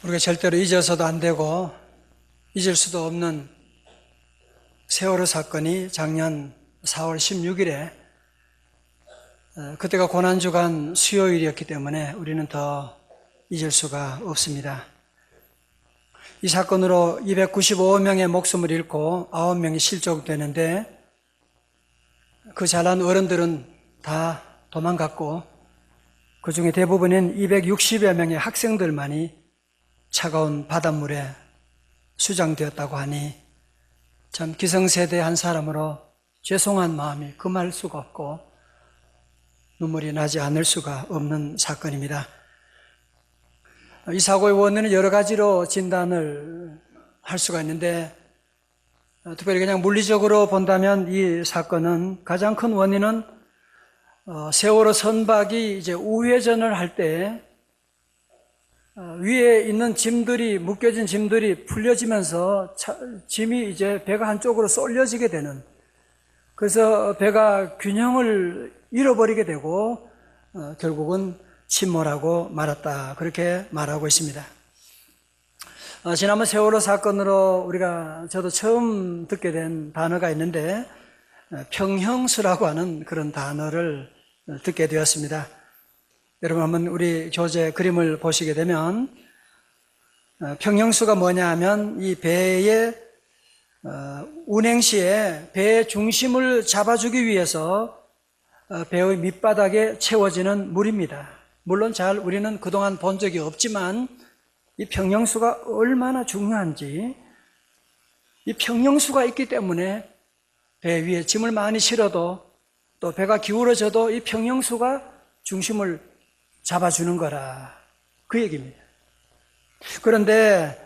우리가 절대로 잊어서도 안 되고 잊을 수도 없는 세월호 사건이 작년 4월 16일에 그때가 고난주간 수요일이었기 때문에 우리는 더 잊을 수가 없습니다. 이 사건으로 295명의 목숨을 잃고 9명이 실종되는데 그 잘난 어른들은 다 도망갔고 그 중에 대부분인 260여 명의 학생들만이 차가운 바닷물에 수장되었다고 하니 참 기성세대의 한 사람으로 죄송한 마음이 금할 수가 없고 눈물이 나지 않을 수가 없는 사건입니다. 이 사고의 원인은 여러 가지로 진단을 할 수가 있는데 특별히 그냥 물리적으로 본다면 이 사건은 가장 큰 원인은 세월호 선박이 이제 우회전을 할 때 위에 있는 짐들이 묶여진 짐들이 풀려지면서 짐이 이제 배가 한쪽으로 쏠려지게 되는, 그래서 배가 균형을 잃어버리게 되고 결국은 침몰하고 말았다, 그렇게 말하고 있습니다. 지난번 세월호 사건으로 저도 처음 듣게 된 단어가 있는데 평형수라고 하는 그런 단어를 듣게 되었습니다. 여러분 한번 우리 교재 그림을 보시게 되면 평형수가 뭐냐 하면 이 배의 운행 시에 배의 중심을 잡아주기 위해서 배의 밑바닥에 채워지는 물입니다. 물론 잘 우리는 그동안 본 적이 없지만 이 평형수가 얼마나 중요한지, 이 평형수가 있기 때문에 배 위에 짐을 많이 실어도 또 배가 기울어져도 이 평형수가 중심을 잡아주는 거라, 그 얘기입니다. 그런데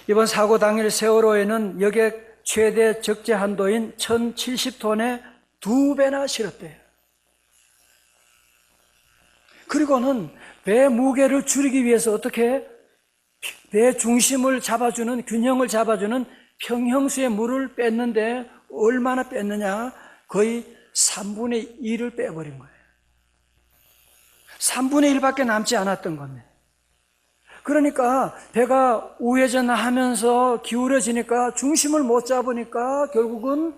이번 사고 당일 세월호에는 여객 최대 적재 한도인 1070톤에 2배나 실었대요. 그리고는 배 무게를 줄이기 위해서 어떻게 배 중심을 잡아주는, 균형을 잡아주는 평형수의 물을 뺐는데 얼마나 뺐느냐? 거의 3분의 1을 빼버린 거예요. 3분의 1밖에 남지 않았던 겁니다. 그러니까 배가 우회전하면서 기울어지니까 중심을 못 잡으니까 결국은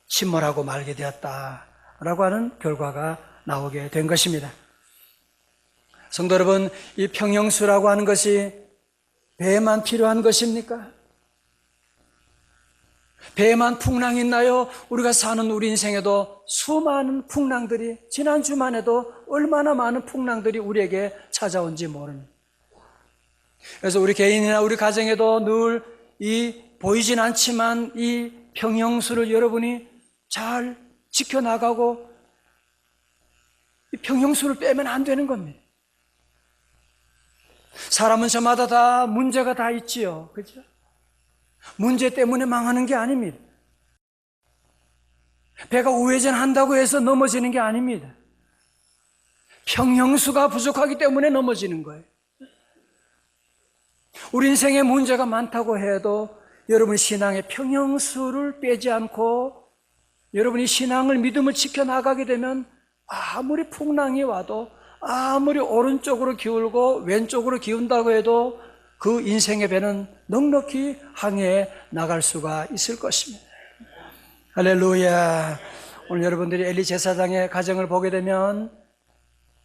침몰하고 말게 되었다라고 하는 결과가 나오게 된 것입니다. 성도 여러분, 이 평형수라고 하는 것이 배에만 필요한 것입니까? 배에만 풍랑이 있나요? 우리가 사는 우리 인생에도 수많은 풍랑들이, 지난주만 해도 얼마나 많은 풍랑들이 우리에게 찾아온지 모릅니다. 그래서 우리 개인이나 우리 가정에도 늘 이 보이진 않지만 이 평형수를 여러분이 잘 지켜나가고 이 평형수를 빼면 안 되는 겁니다. 사람은 저마다 다 문제가 다 있지요. 그렇죠? 문제 때문에 망하는 게 아닙니다. 배가 우회전한다고 해서 넘어지는 게 아닙니다. 평형수가 부족하기 때문에 넘어지는 거예요. 우리 인생에 문제가 많다고 해도 여러분이 신앙의 평형수를 빼지 않고 여러분이 신앙을, 믿음을 지켜나가게 되면 아무리 풍랑이 와도, 아무리 오른쪽으로 기울고 왼쪽으로 기운다고 해도 그 인생의 배는 넉넉히 항해해 나갈 수가 있을 것입니다. 할렐루야. 오늘 여러분들이 엘리 제사장의 가정을 보게 되면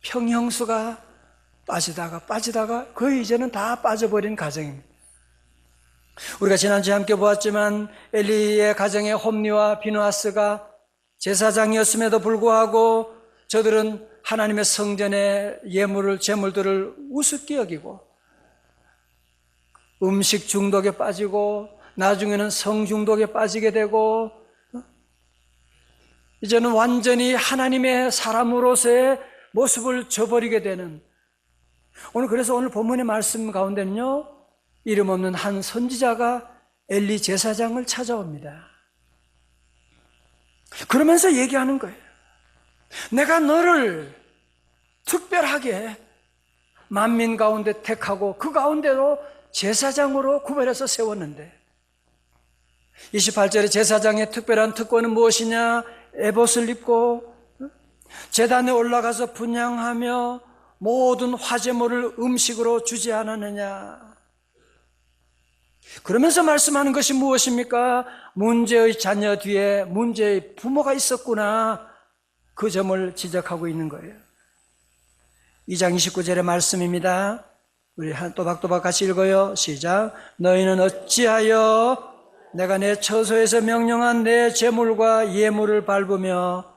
평형수가 빠지다가 거의 이제는 다 빠져버린 가정입니다. 우리가 지난주에 함께 보았지만 엘리의 가정의 홈리와 비느하스가 제사장이었음에도 불구하고 저들은 하나님의 성전의 예물을, 제물들을 우습게 여기고 음식 중독에 빠지고 나중에는 성 중독에 빠지게 되고 이제는 완전히 하나님의 사람으로서의 모습을 저버리게 되는, 그래서 오늘 본문의 말씀 가운데는요, 이름 없는 한 선지자가 엘리 제사장을 찾아옵니다. 그러면서 얘기하는 거예요. 내가 너를 특별하게 만민 가운데 택하고 그 가운데로 제사장으로 구별해서 세웠는데 28절에 제사장의 특별한 특권은 무엇이냐? 에봇을 입고 제단에 올라가서 분향하며 모든 화제물을 음식으로 주지 않았느냐. 그러면서 말씀하는 것이 무엇입니까? 문제의 자녀 뒤에 문제의 부모가 있었구나. 그 점을 지적하고 있는 거예요. 2장 29절의 말씀입니다. 우리 또박또박 같이 읽어요. 시작. 너희는 어찌하여 내가 내 처소에서 명령한 내 재물과 예물을 밟으며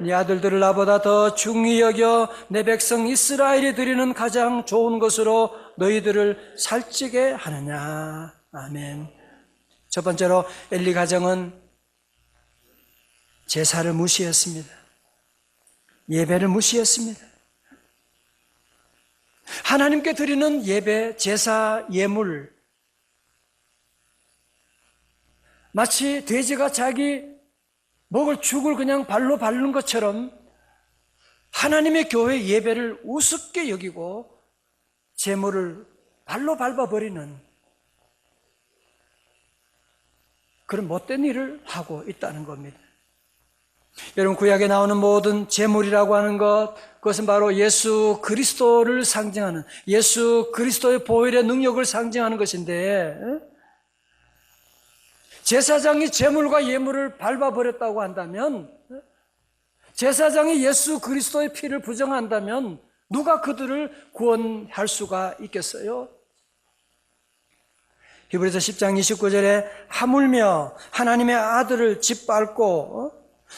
네 아들들을 나보다 더 중히 여겨 내 백성 이스라엘이 드리는 가장 좋은 것으로 너희들을 살찌게 하느냐. 아멘. 첫 번째로 엘리 가정은 제사를 무시했습니다. 예배를 무시했습니다. 하나님께 드리는 예배, 제사, 예물, 마치 돼지가 자기 먹을 죽을 그냥 발로 밟는 것처럼 하나님의 교회 예배를 우습게 여기고 제물을 발로 밟아버리는 그런 못된 일을 하고 있다는 겁니다. 여러분, 구약에 나오는 모든 제물이라고 하는 것, 그것은 바로 예수 그리스도를 상징하는, 예수 그리스도의 보혈의 능력을 상징하는 것인데, 제사장이 제물과 예물을 밟아버렸다고 한다면, 제사장이 예수 그리스도의 피를 부정한다면 누가 그들을 구원할 수가 있겠어요? 히브리서 10장 29절에 하물며 하나님의 아들을 짓밟고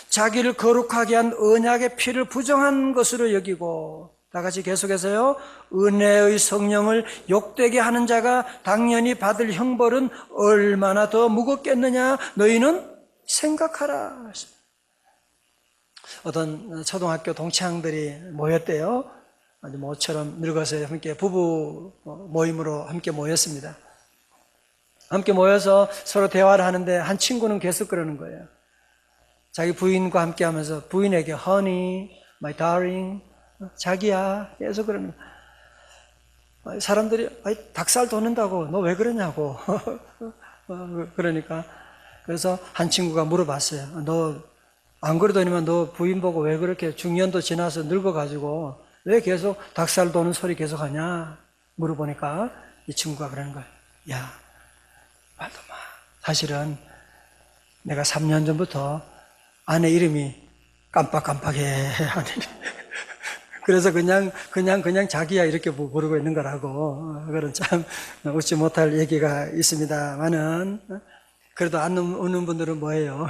자기를 거룩하게 한 언약의 피를 부정한 것으로 여기고, 다 같이 계속해서요, 은혜의 성령을 욕되게 하는 자가 당연히 받을 형벌은 얼마나 더 무겁겠느냐 너희는 생각하라. 어떤 초등학교 동창들이 모였대요. 아주 모처럼 늙어서 함께 부부 모임으로 함께 모였습니다. 함께 모여서 서로 대화를 하는데 한 친구는 계속 그러는 거예요. 자기 부인과 함께 하면서 부인에게 honey, my darling, 자기야, 계속 그러는 거예요. 사람들이 닭살 돋는다고 너 왜 그러냐고 그러니까, 그래서 한 친구가 물어봤어요. 너 안 그러더니만 너 부인 보고 왜 그렇게 중년도 지나서 늙어가지고 왜 계속 닭살 도는 소리 계속 하냐 물어보니까 이 친구가 그러는 거예요. 야, 말도마, 사실은 내가 3년 전부터 아내 이름이 깜빡깜빡해 하는 그래서 그냥 자기야 이렇게 부르고 있는 거라고. 그런 참 웃지 못할 얘기가 있습니다만은, 그래도 안 웃는 분들은 뭐예요?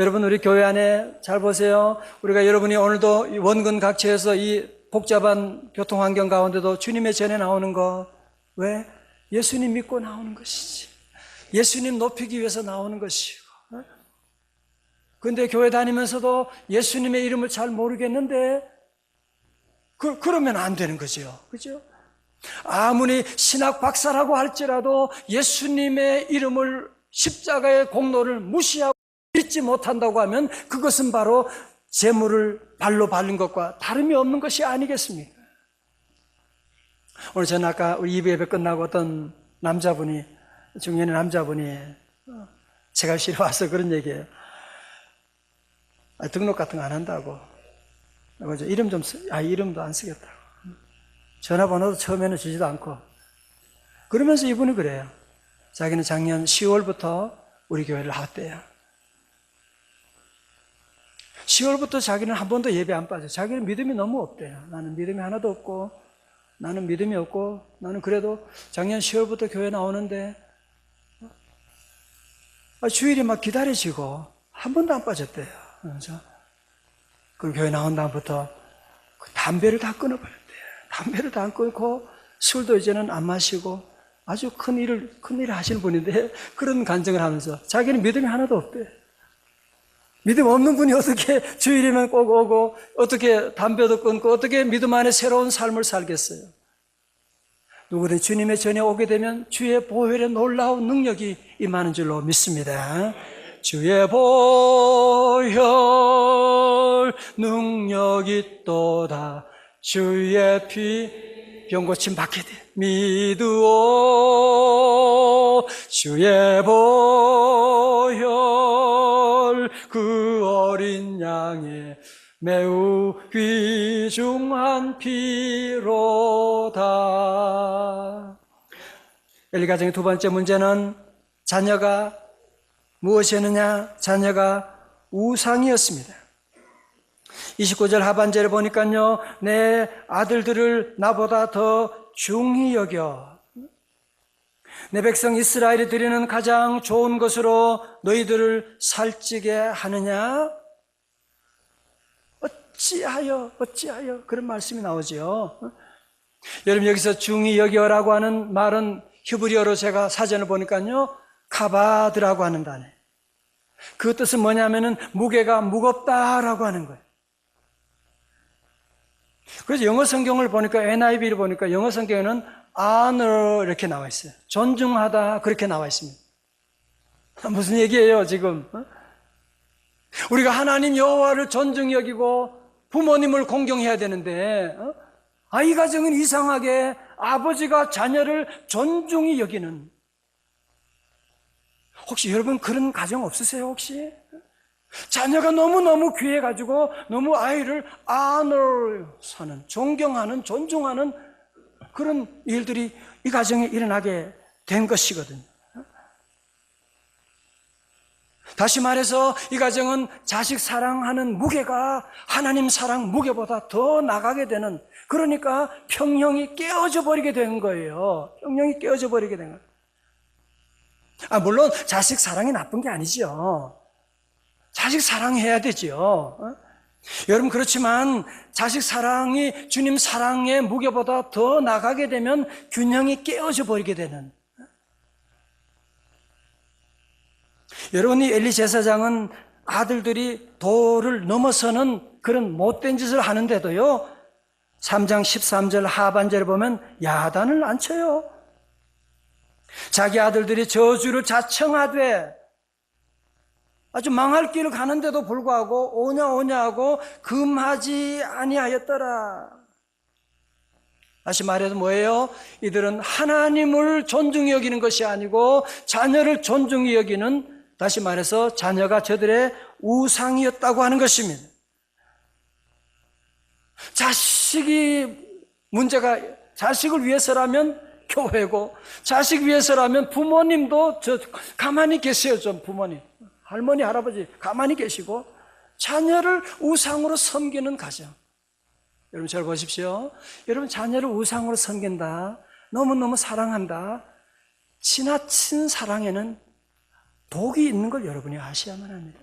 여러분, 우리 교회 안에 잘 보세요. 우리가 여러분이 오늘도 원근 각처에서 이 복잡한 교통 환경 가운데도 주님의 전에 나오는 거, 왜? 예수님 믿고 나오는 것이지. 예수님 높이기 위해서 나오는 것이고. 그런데 교회 다니면서도 예수님의 이름을 잘 모르겠는데, 그러면 안 되는 거죠. 그죠? 아무리 신학 박사라고 할지라도 예수님의 이름을, 십자가의 공로를 무시하고 믿지 못한다고 하면 그것은 바로 재물을 발로 밟는 것과 다름이 없는 것이 아니겠습니까? 오늘 저는 아까 우리 2부 예배 끝나고 어떤 남자분이, 중년의 남자분이 제갈실에 와서 그런 얘기예요. 등록 같은 거 안 한다고. 그래서 이름 좀 이름도 안 쓰겠다고. 전화번호도 처음에는 주지도 않고. 그러면서 이분이 그래요. 자기는 작년 10월부터 우리 교회를 나왔대요. 10월부터 자기는 한 번도 예배 안 빠져요. 자기는 믿음이 너무 없대요. 나는 믿음이 하나도 없고, 나는 믿음이 없고, 나는 그래도 작년 10월부터 교회 나오는데 주일이 막 기다려지고 한 번도 안 빠졌대요. 그래서 그 교회 나온 다음부터 담배를 다 끊어버렸대요. 담배를 다 안 끊고 술도 이제는 안 마시고 아주 큰 일을 하시는 분인데, 그런 간증을 하면서 자기는 믿음이 하나도 없대요. 믿음 없는 분이 어떻게 주일이면 꼭 오고, 어떻게 담배도 끊고, 어떻게 믿음 안에 새로운 삶을 살겠어요? 누구든 주님의 전에 오게 되면 주의 보혈의 놀라운 능력이 임하는 줄로 믿습니다. 주의 보혈 능력이 또다 주의 피 병고침 받게 돼 믿으오. 주의 보혈 그 어린 양의 매우 귀중한 피로다. 엘리 가정의 두 번째 문제는 자녀가 무엇이었느냐? 자녀가 우상이었습니다. 29절 하반절에 보니까요, 내 아들들을 나보다 더 중히 여겨 내 백성 이스라엘이 드리는 가장 좋은 것으로 너희들을 살찌게 하느냐? 어찌하여 그런 말씀이 나오죠. 여러분, 여기서 중히 여겨라고 하는 말은 히브리어로 제가 사전을 보니까요, 카바드라고 하는 단어. 그 뜻은 뭐냐면은 무게가 무겁다라고 하는 거예요. 그래서 영어 성경을 보니까, NIV를 보니까 영어 성경에는 honor 이렇게 나와 있어요. 존중하다 그렇게 나와 있습니다. 무슨 얘기예요 지금? 우리가 하나님 여호와를 존중히 여기고 부모님을 공경해야 되는데, 이 가정은 이상하게 아버지가 자녀를 존중히 여기는, 혹시 여러분 그런 가정 없으세요 혹시? 자녀가 너무너무 귀해가지고 너무 아이를 honor 하는, 존경하는, 존중하는 그런 일들이 이 가정에 일어나게 된 것이거든요. 다시 말해서 이 가정은 자식 사랑하는 무게가 하나님 사랑 무게보다 더 나가게 되는, 그러니까 평형이 깨어져 버리게 된 거예요. 평형이 깨어져 버리게 된 거예요. 물론 자식 사랑이 나쁜 게 아니죠. 자식 사랑해야 되죠. 여러분, 그렇지만 자식 사랑이 주님 사랑의 무게보다 더 나가게 되면 균형이 깨어져 버리게 되는. 여러분, 이 엘리 제사장은 아들들이 도를 넘어서는 그런 못된 짓을 하는데도요, 3장 13절 하반절에 보면 야단을 안 쳐요. 자기 아들들이 저주를 자청하되 아주 망할 길을 가는데도 불구하고 오냐 하고 금하지 아니하였더라. 다시 말해서 뭐예요? 이들은 하나님을 존중히 여기는 것이 아니고 자녀를 존중히 여기는, 다시 말해서 자녀가 저들의 우상이었다고 하는 것입니다. 자식이 문제가, 자식을 위해서라면 교회고, 자식 위해서라면 부모님도 가만히 계세요. 좀 부모님, 할머니, 할아버지 가만히 계시고, 자녀를 우상으로 섬기는 가정. 여러분 잘 보십시오. 여러분, 자녀를 우상으로 섬긴다, 너무너무 사랑한다, 지나친 사랑에는 독이 있는 걸 여러분이 아셔야만 합니다.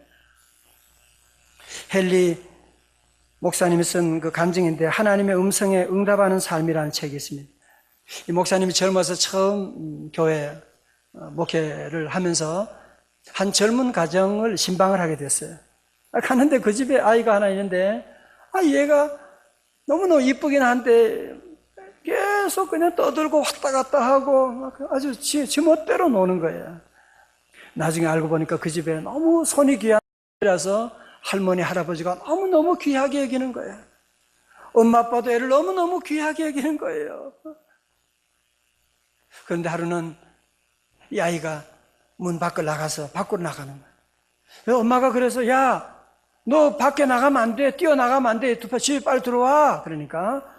헨리 목사님이 쓴 그 간증인데, 하나님의 음성에 응답하는 삶이라는 책이 있습니다. 이 목사님이 젊어서 처음 교회 목회를 하면서 한 젊은 가정을 신방을 하게 됐어요. 갔는데 그 집에 아이가 하나 있는데, 얘가 너무너무 이쁘긴 한데 계속 그냥 떠들고 왔다 갔다 하고 아주 지 멋대로 노는 거예요. 나중에 알고 보니까 그 집에 너무 손이 귀한 애라서 할머니, 할아버지가 너무너무 귀하게 여기는 거예요. 엄마, 아빠도 애를 너무너무 귀하게 여기는 거예요. 그런데 하루는 이 아이가 문 밖을 나가서 밖으로 나가는 거예요. 엄마가 그래서, 야, 너 밖에 나가면 안 돼. 뛰어나가면 안 돼. 집에 빨리 들어와. 그러니까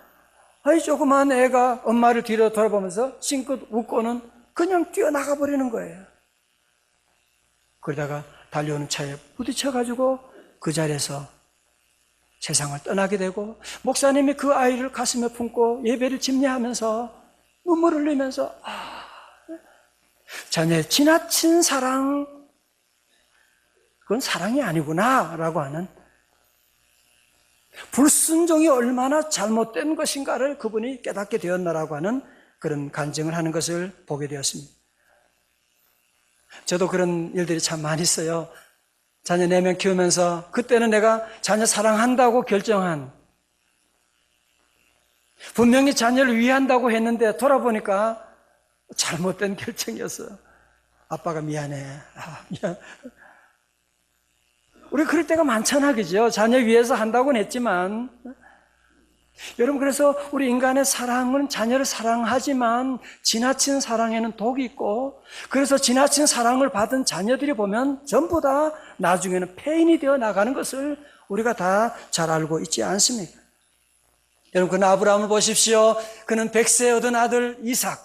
조그만 애가 엄마를 뒤로 돌아보면서 싱긋 웃고는 그냥 뛰어나가 버리는 거예요. 그러다가 달려오는 차에 부딪혀가지고 그 자리에서 세상을 떠나게 되고, 목사님이 그 아이를 가슴에 품고 예배를 집례하면서 눈물을 흘리면서, 자녀의 지나친 사랑, 그건 사랑이 아니구나 라고 하는, 불순종이 얼마나 잘못된 것인가를 그분이 깨닫게 되었나라고 하는 그런 간증을 하는 것을 보게 되었습니다. 저도 그런 일들이 참 많이 있어요. 자녀 4명 키우면서 그때는 내가 자녀 사랑한다고 결정한, 분명히 자녀를 위한다고 했는데 돌아보니까 잘못된 결정이었어요. 아빠가 미안해. 미안. 우리 그럴 때가 많잖아, 그죠? 자녀 위해서 한다고는 했지만 여러분, 그래서 우리 인간의 사랑은 자녀를 사랑하지만 지나친 사랑에는 독이 있고, 그래서 지나친 사랑을 받은 자녀들이 보면 전부 다 나중에는 폐인이 되어 나가는 것을 우리가 다 잘 알고 있지 않습니까? 여러분, 그 아브라함을 보십시오. 그는 100세 얻은 아들 이삭,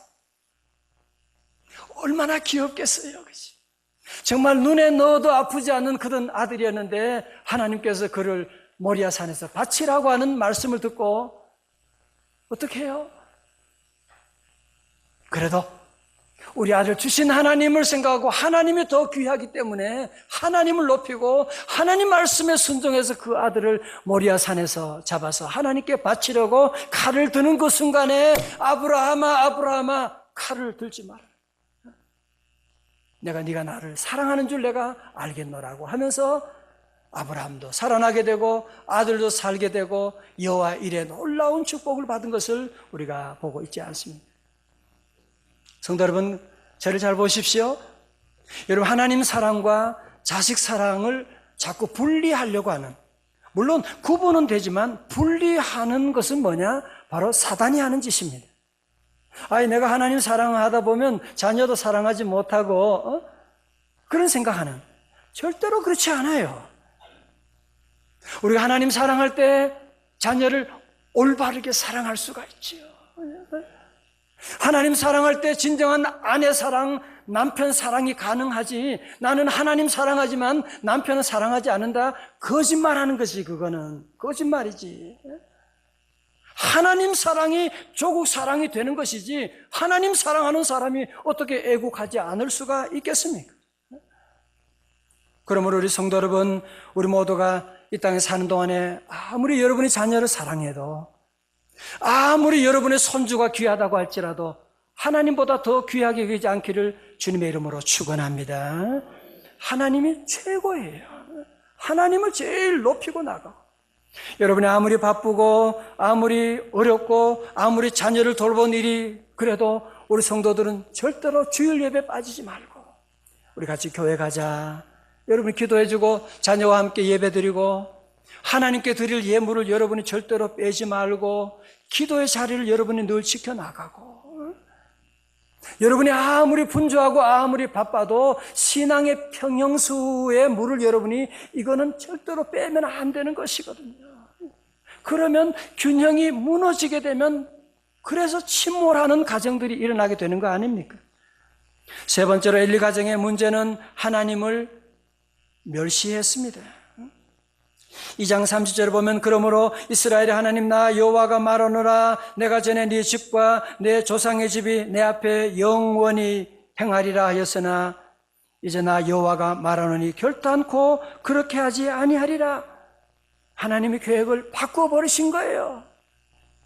얼마나 귀엽겠어요, 그치? 정말 눈에 넣어도 아프지 않는 그런 아들이었는데 하나님께서 그를 모리아 산에서 바치라고 하는 말씀을 듣고 어떻게 해요? 그래도 우리 아들 주신 하나님을 생각하고 하나님이 더 귀하기 때문에 하나님을 높이고 하나님 말씀에 순종해서 그 아들을 모리아 산에서 잡아서 하나님께 바치려고 칼을 드는 그 순간에 아브라함아, 아브라함아, 칼을 들지 마라. 내가 네가 나를 사랑하는 줄 내가 알겠노라고 하면서 아브라함도 살아나게 되고 아들도 살게 되고 여호와 일에 놀라운 축복을 받은 것을 우리가 보고 있지 않습니까? 성도 여러분, 저를 잘 보십시오. 여러분, 하나님 사랑과 자식 사랑을 자꾸 분리하려고 하는, 물론 구분은 되지만 분리하는 것은 뭐냐? 바로 사단이 하는 짓입니다. 아니, 내가 하나님 사랑하다 보면 자녀도 사랑하지 못하고 그런 생각하는, 절대로 그렇지 않아요. 우리가 하나님 사랑할 때 자녀를 올바르게 사랑할 수가 있지요. 하나님 사랑할 때 진정한 아내 사랑, 남편 사랑이 가능하지, 나는 하나님 사랑하지만 남편은 사랑하지 않는다, 거짓말하는 것이, 그거는 거짓말이지. 하나님 사랑이 조국 사랑이 되는 것이지 하나님 사랑하는 사람이 어떻게 애국하지 않을 수가 있겠습니까? 그러므로 우리 성도 여러분, 우리 모두가 이 땅에 사는 동안에 아무리 여러분이 자녀를 사랑해도, 아무리 여러분의 손주가 귀하다고 할지라도 하나님보다 더 귀하게 여기지 않기를 주님의 이름으로 축원합니다. 하나님이 최고예요. 하나님을 제일 높이고 나가고, 여러분이 아무리 바쁘고 아무리 어렵고 아무리 자녀를 돌본 일이 그래도 우리 성도들은 절대로 주일 예배 빠지지 말고 우리 같이 교회 가자, 여러분이 기도해주고 자녀와 함께 예배드리고 하나님께 드릴 예물을 여러분이 절대로 빼지 말고 기도의 자리를 여러분이 늘 지켜나가고, 여러분이 아무리 분주하고 아무리 바빠도 신앙의 평형수의 물을 여러분이, 이거는 절대로 빼면 안 되는 것이거든요. 그러면 균형이 무너지게 되면 그래서 침몰하는 가정들이 일어나게 되는 거 아닙니까? 세 번째로 엘리 가정의 문제는 하나님을 멸시했습니다. 2장 30절을 보면 그러므로 이스라엘의 하나님 나 여호와가 말하노라 내가 전에 네 집과 내 조상의 집이 내 앞에 영원히 행하리라 하였으나 이제 나 여호와가 말하노니 결단코 그렇게 하지 아니하리라. 하나님의 계획을 바꿔버리신 거예요.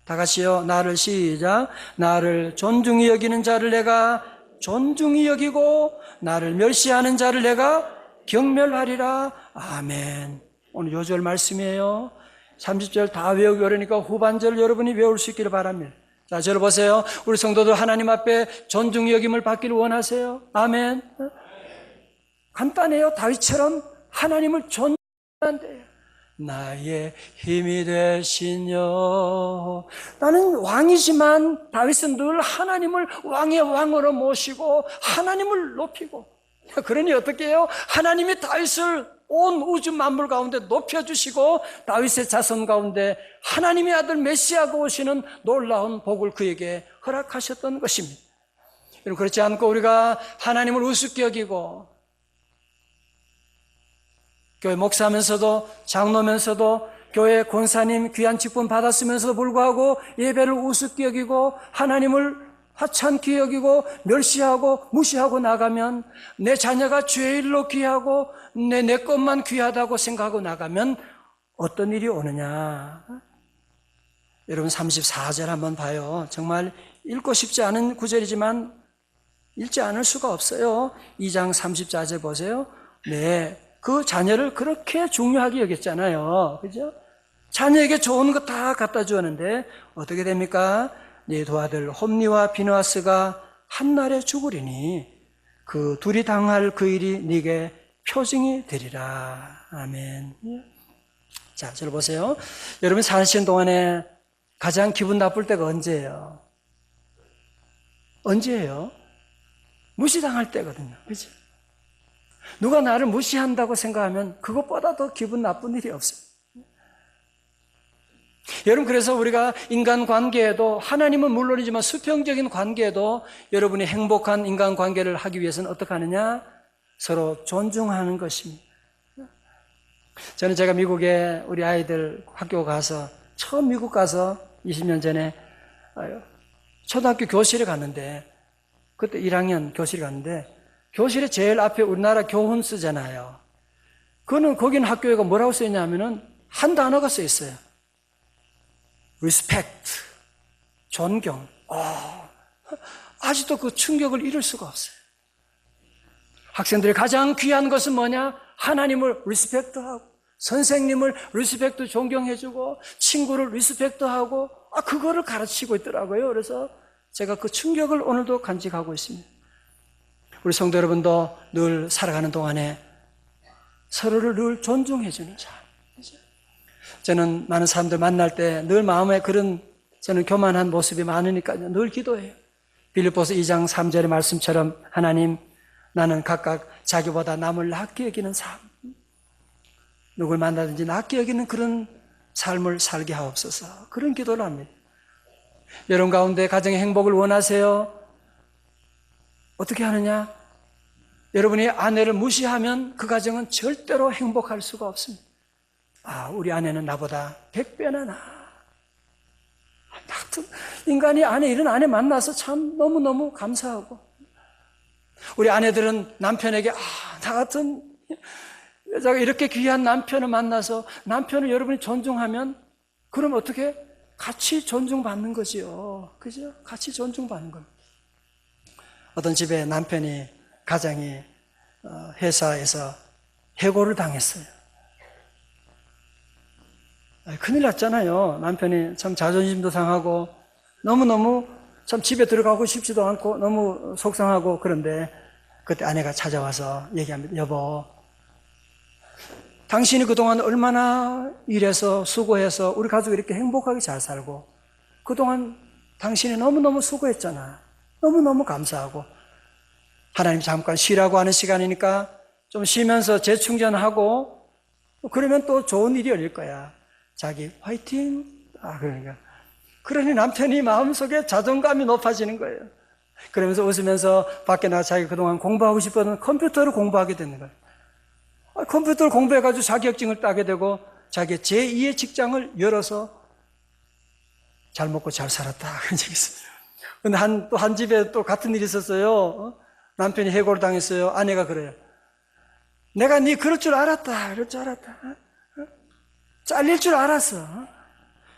다 같이요. 나를 시작. 나를 존중히 여기는 자를 내가 존중히 여기고 나를 멸시하는 자를 내가 경멸하리라. 아멘. 오늘 요절 말씀이에요. 30절 다 외우기 어려우니까 후반절 여러분이 외울 수 있기를 바랍니다. 자, 저를 보세요. 우리 성도들 하나님 앞에 존중히 여김을 받기를 원하세요? 아멘. 간단해요. 다윗처럼 하나님을 존중한대요. 나의 힘이 되시뇨. 나는 왕이지만 다윗은 늘 하나님을 왕의 왕으로 모시고 하나님을 높이고, 그러니 어떻게 해요? 하나님이 다윗을 온 우주 만물 가운데 높여주시고 다윗의 자손 가운데 하나님의 아들 메시아가 오시는 놀라운 복을 그에게 허락하셨던 것입니다. 여러분, 그렇지 않고 우리가 하나님을 우습게 여기고 교회 목사면서도 장로면서도 교회 권사님 귀한 직분 받았으면서도 불구하고 예배를 우습게 여기고 하나님을 하찮게 여기고 멸시하고 무시하고 나가면, 내 자녀가 제일로 귀하고 내 것만 귀하다고 생각하고 나가면 어떤 일이 오느냐. 여러분 34절 한번 봐요. 정말 읽고 싶지 않은 구절이지만 읽지 않을 수가 없어요. 2장 34절 보세요. 네, 그 자녀를 그렇게 중요하게 여겼잖아요. 그죠? 자녀에게 좋은 거 다 갖다 주었는데 어떻게 됩니까? 네 두 아들 홈니와 비느하스가 한날에 죽으리니 그 둘이 당할 그 일이 네게 표징이 되리라. 아멘. 자, 저를 보세요. 여러분 사시는 동안에 가장 기분 나쁠 때가 언제예요? 언제예요? 무시당할 때거든요. 그죠? 누가 나를 무시한다고 생각하면 그것보다 더 기분 나쁜 일이 없어요. 여러분, 그래서 우리가 인간관계에도, 하나님은 물론이지만 수평적인 관계에도 여러분이 행복한 인간관계를 하기 위해서는 어떻게 하느냐? 서로 존중하는 것입니다. 저는 제가 미국에 우리 아이들 학교 가서, 처음 미국 가서 20년 전에 초등학교 교실에 갔는데, 그때 1학년 교실에 갔는데, 교실에 제일 앞에 우리나라 교훈 쓰잖아요. 거기는 학교에가 뭐라고 써있냐면은 한 단어가 써 있어요. respect, 존경. 아직도 그 충격을 잃을 수가 없어요. 학생들의 가장 귀한 것은 뭐냐? 하나님을 리스펙트하고, 선생님을 리스펙트 존경해주고, 친구를 리스펙트하고, 그거를 가르치고 있더라고요. 그래서 제가 그 충격을 오늘도 간직하고 있습니다. 우리 성도 여러분도 늘 살아가는 동안에 서로를 늘 존중해주는 삶. 저는 많은 사람들 만날 때 늘 마음에 그런 저는 교만한 모습이 많으니까요. 늘 기도해요. 빌립보서 2장 3절의 말씀처럼 하나님, 나는 각각 자기보다 남을 낮게 여기는 삶, 누굴 만나든지 낮게 여기는 그런 삶을 살게 하옵소서. 그런 기도를 합니다. 여러분 가운데 가정의 행복을 원하세요? 어떻게 하느냐? 여러분이 아내를 무시하면 그 가정은 절대로 행복할 수가 없습니다. 우리 아내는 나보다 100배나 나. 인간이 이런 아내 만나서 참 너무너무 감사하고, 우리 아내들은 남편에게 나 같은 여자가 이렇게 귀한 남편을 만나서 남편을 여러분이 존중하면, 그럼 어떻게? 같이 존중받는 거지요. 그죠? 같이 존중받는 겁니다. 어떤 집에 가장이 회사에서 해고를 당했어요. 큰일 났잖아요. 남편이 참 자존심도 상하고 너무너무 참 집에 들어가고 싶지도 않고 너무 속상하고, 그런데 그때 아내가 찾아와서 얘기합니다. 여보, 당신이 그동안 얼마나 일해서 수고해서 우리 가족이 이렇게 행복하게 잘 살고, 그동안 당신이 너무너무 수고했잖아. 너무너무 감사하고, 하나님 잠깐 쉬라고 하는 시간이니까 좀 쉬면서 재충전하고, 그러면 또 좋은 일이 열릴 거야. 자기 화이팅. 그러니 남편이 마음속에 자존감이 높아지는 거예요. 그러면서 웃으면서 밖에 나가 자기 그동안 공부하고 싶었던 컴퓨터를 공부하게 되는 거예요. 컴퓨터를 공부해가지고 자격증을 따게 되고, 자기 제2의 직장을 열어서 잘 먹고 잘 살았다. 그런 적이 있어요. 근데 또 한 집에 또 같은 일이 있었어요. 남편이 해고를 당했어요. 아내가 그래요. 내가 네 그럴 줄 알았다. 그럴 줄 알았다. 잘릴 줄 알았어.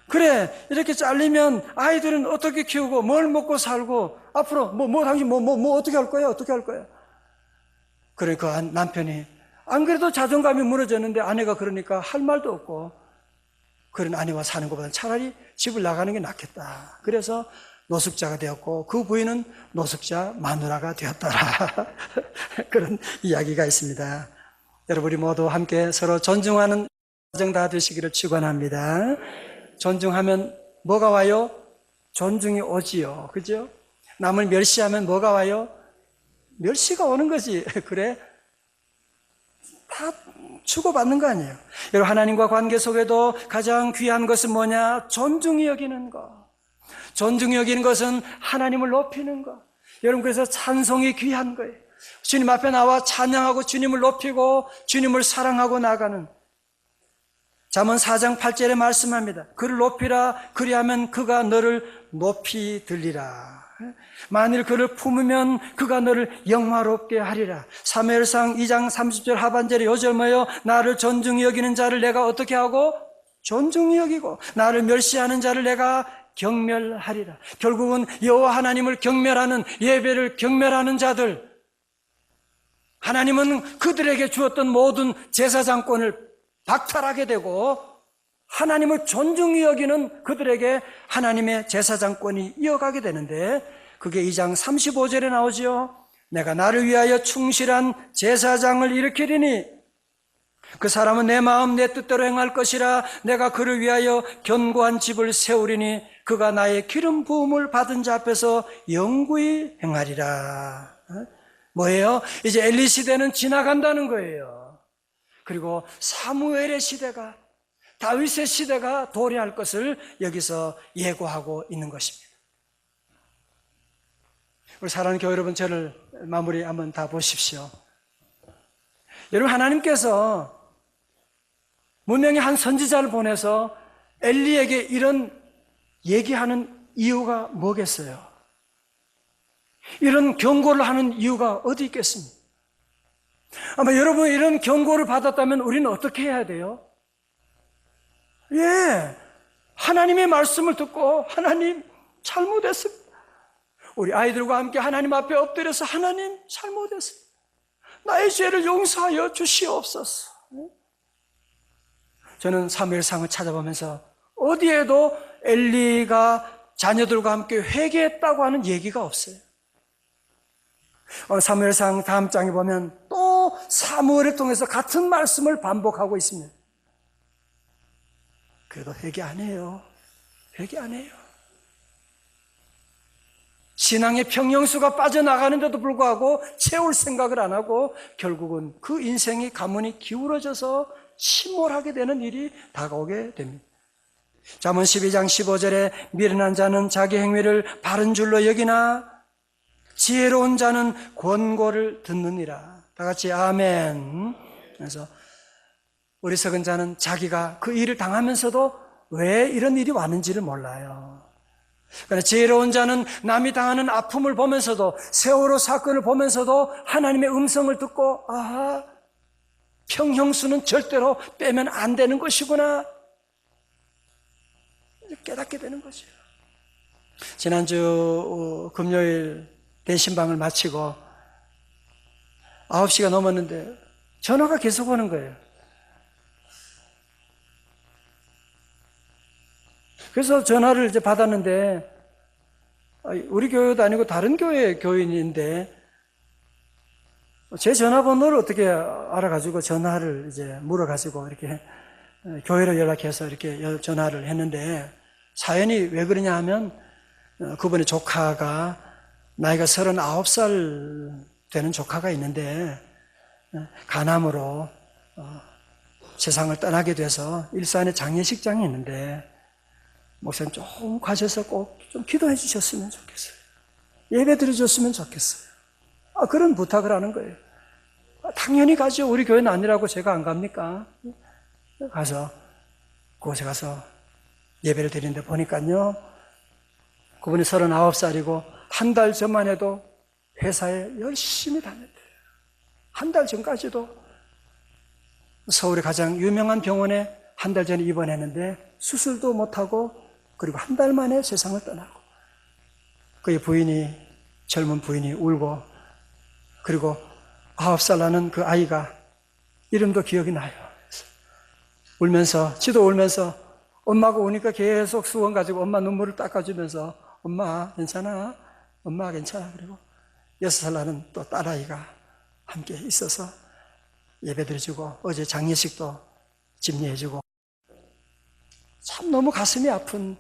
그래, 이렇게 잘리면 아이들은 어떻게 키우고 뭘 먹고 살고 앞으로 당신 어떻게 할 거야? 어떻게 할 거야? 그러니까 남편이 안 그래도 자존감이 무너졌는데 아내가 그러니까 할 말도 없고, 그런 아내와 사는 것보다는 차라리 집을 나가는 게 낫겠다. 그래서 노숙자가 되었고, 그 부인은 노숙자 마누라가 되었더라. 그런 이야기가 있습니다. 여러분, 우리 모두 함께 서로 존중하는 가정 다 되시기를 축원합니다. 존중하면 뭐가 와요? 존중이 오지요. 그죠? 남을 멸시하면 뭐가 와요? 멸시가 오는 거지. 그래? 다 주고받는 거 아니에요. 여러분, 하나님과 관계 속에도 가장 귀한 것은 뭐냐? 존중이 여기는 거. 존중이 여기는 것은 하나님을 높이는 거. 여러분, 그래서 찬송이 귀한 거예요. 주님 앞에 나와 찬양하고 주님을 높이고 주님을 사랑하고 나가는, 잠언 4장 8절에 말씀합니다. 그를 높이라, 그리하면 그가 너를 높이 들리라. 만일 그를 품으면 그가 너를 영화롭게 하리라. 사무엘상 2장 30절 하반절에 요절 뭐예요? 나를 존중히 여기는 자를 내가 어떻게 하고? 존중히 여기고, 나를 멸시하는 자를 내가 경멸하리라. 결국은 여호와 하나님을 경멸하는, 예배를 경멸하는 자들, 하나님은 그들에게 주었던 모든 제사장권을 박탈하게 되고, 하나님을 존중히 여기는 그들에게 하나님의 제사장권이 이어가게 되는데, 그게 2장 35절에 나오죠. 내가 나를 위하여 충실한 제사장을 일으키리니 그 사람은 내 마음 내 뜻대로 행할 것이라. 내가 그를 위하여 견고한 집을 세우리니 그가 나의 기름 부음을 받은 자 앞에서 영구히 행하리라. 뭐예요? 이제 엘리 시대는 지나간다는 거예요. 그리고 사무엘의 시대가, 다윗의 시대가 도래할 것을 여기서 예고하고 있는 것입니다. 우리 사랑하는 교회 여러분, 저를 마무리 한번 다 보십시오. 여러분, 하나님께서 분명히 한 선지자를 보내서 엘리에게 이런 얘기하는 이유가 뭐겠어요? 이런 경고를 하는 이유가 어디 있겠습니까? 아마 여러분 이런 경고를 받았다면 우리는 어떻게 해야 돼요? 하나님의 말씀을 듣고 하나님 잘못했습니다. 우리 아이들과 함께 하나님 앞에 엎드려서 하나님 잘못했습니다. 나의 죄를 용서하여 주시옵소서. 저는 사무엘상을 찾아보면서 어디에도 엘리가 자녀들과 함께 회개했다고 하는 얘기가 없어요. 사무엘상 다음 장에 보면 또 사무엘을 통해서 같은 말씀을 반복하고 있습니다. 그래도 회개 안 해요. 회개 안 해요. 신앙의 평영수가 빠져나가는데도 불구하고 채울 생각을 안 하고 결국은 그 인생의 가문이 기울어져서 침몰하게 되는 일이 다가오게 됩니다. 잠언 12장 15절에 미련한 자는 자기 행위를 바른 줄로 여기나 지혜로운 자는 권고를 듣느니라. 다 같이 아멘. 그래서 어리석은 자는 자기가 그 일을 당하면서도 왜 이런 일이 왔는지를 몰라요. 그러나 지혜로운 자는 남이 당하는 아픔을 보면서도, 세월호 사건을 보면서도 하나님의 음성을 듣고 평형수는 절대로 빼면 안 되는 것이구나 깨닫게 되는 거죠. 지난주 금요일 대신방을 마치고 9시가 넘었는데 전화가 계속 오는 거예요. 그래서 전화를 이제 받았는데, 우리 교회도 아니고 다른 교회 교인인데, 제 전화번호를 어떻게 알아가지고 전화를 이제 물어가지고 이렇게 교회로 연락해서 이렇게 전화를 했는데, 사연이 왜 그러냐 하면, 그분의 조카가 나이가 39살 되는 조카가 있는데, 간암으로 세상을 떠나게 돼서 일산에 장례식장이 있는데, 목사님 조금 가셔서 꼭 좀 기도해 주셨으면 좋겠어요. 예배 드려줬으면 좋겠어요. 그런 부탁을 하는 거예요. 당연히 가죠. 우리 교회는 아니라고 제가 안 갑니까? 가서 그곳에 가서 예배를 드리는데 보니까요, 그분이 39살이고 한 달 전만 해도 회사에 열심히 다녔대요. 한 달 전까지도 서울의 가장 유명한 병원에 한 달 전에 입원했는데 수술도 못하고, 그리고 한 달 만에 세상을 떠나고, 그의 부인이, 젊은 부인이 울고, 그리고 9살 나는 그 아이가 이름도 기억이 나요. 울면서, 지도 울면서, 엄마가 우니까 계속 수건 가지고 엄마 눈물을 닦아주면서, 엄마 괜찮아? 엄마 괜찮아? 그리고 6살 나는 또 딸아이가 함께 있어서 예배드려주고, 어제 장례식도 집례해주고, 참 너무 가슴이 아픈,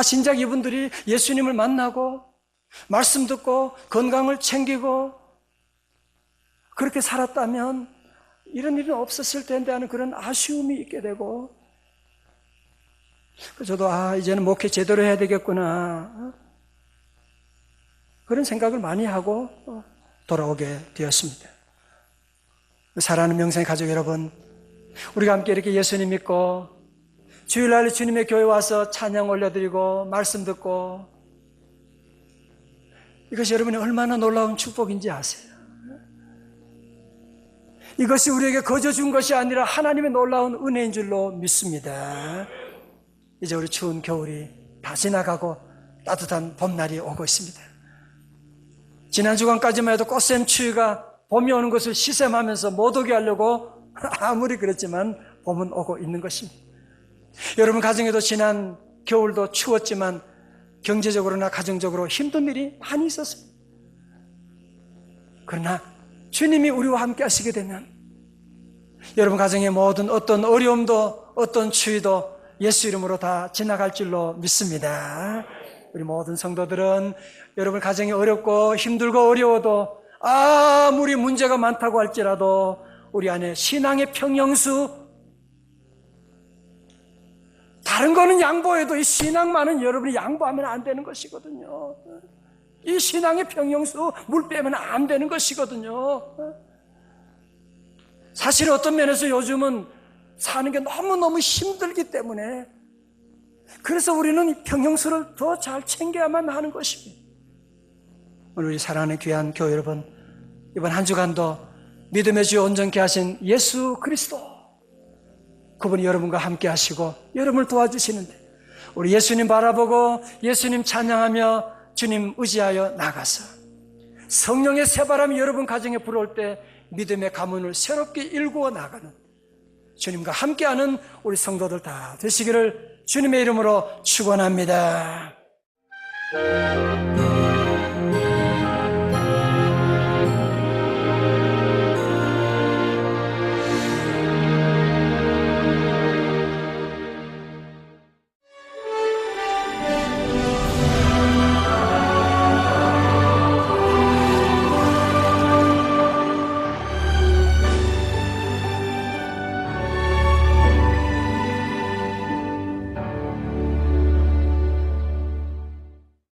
진작 이분들이 예수님을 만나고 말씀 듣고 건강을 챙기고 그렇게 살았다면 이런 일은 없었을 텐데 하는 그런 아쉬움이 있게 되고, 저도 이제는 목회 제대로 해야 되겠구나 그런 생각을 많이 하고 돌아오게 되었습니다. 사랑하는 명성의 가족 여러분, 우리가 함께 이렇게 예수님 믿고 주일날 주님의 교회 와서 찬양 올려드리고 말씀 듣고, 이것이 여러분이 얼마나 놀라운 축복인지 아세요? 이것이 우리에게 거저 준 것이 아니라 하나님의 놀라운 은혜인 줄로 믿습니다. 이제 우리 추운 겨울이 다 지나가고 따뜻한 봄날이 오고 있습니다. 지난 주간까지만 해도 꽃샘 추위가 봄이 오는 것을 시샘하면서 못 오게 하려고 아무리 그랬지만 봄은 오고 있는 것입니다. 여러분 가정에도 지난 겨울도 추웠지만 경제적으로나 가정적으로 힘든 일이 많이 있었습니다. 그러나 주님이 우리와 함께 하시게 되면 여러분 가정의 모든 어떤 어려움도 어떤 추위도 예수 이름으로 다 지나갈 줄로 믿습니다. 우리 모든 성도들은 여러분 가정이 어렵고 힘들고 어려워도 아무리 문제가 많다고 할지라도 우리 안에 신앙의 평형수, 다른 거는 양보해도 이 신앙만은 여러분이 양보하면 안 되는 것이거든요. 이 신앙의 평형수 물 빼면 안 되는 것이거든요. 사실 어떤 면에서 요즘은 사는 게 너무너무 힘들기 때문에 그래서 우리는 이 평형수를 더 잘 챙겨야만 하는 것입니다. 오늘 우리 사랑하는 귀한 교회 여러분, 이번 한 주간도 믿음의 주 온전케 하신 예수 그리스도, 그분이 여러분과 함께 하시고 여러분을 도와주시는데 우리 예수님 바라보고 예수님 찬양하며 주님 의지하여 나가서 성령의 새바람이 여러분 가정에 불어올 때 믿음의 가문을 새롭게 일구어 나가는 주님과 함께하는 우리 성도들 다 되시기를 주님의 이름으로 축원합니다.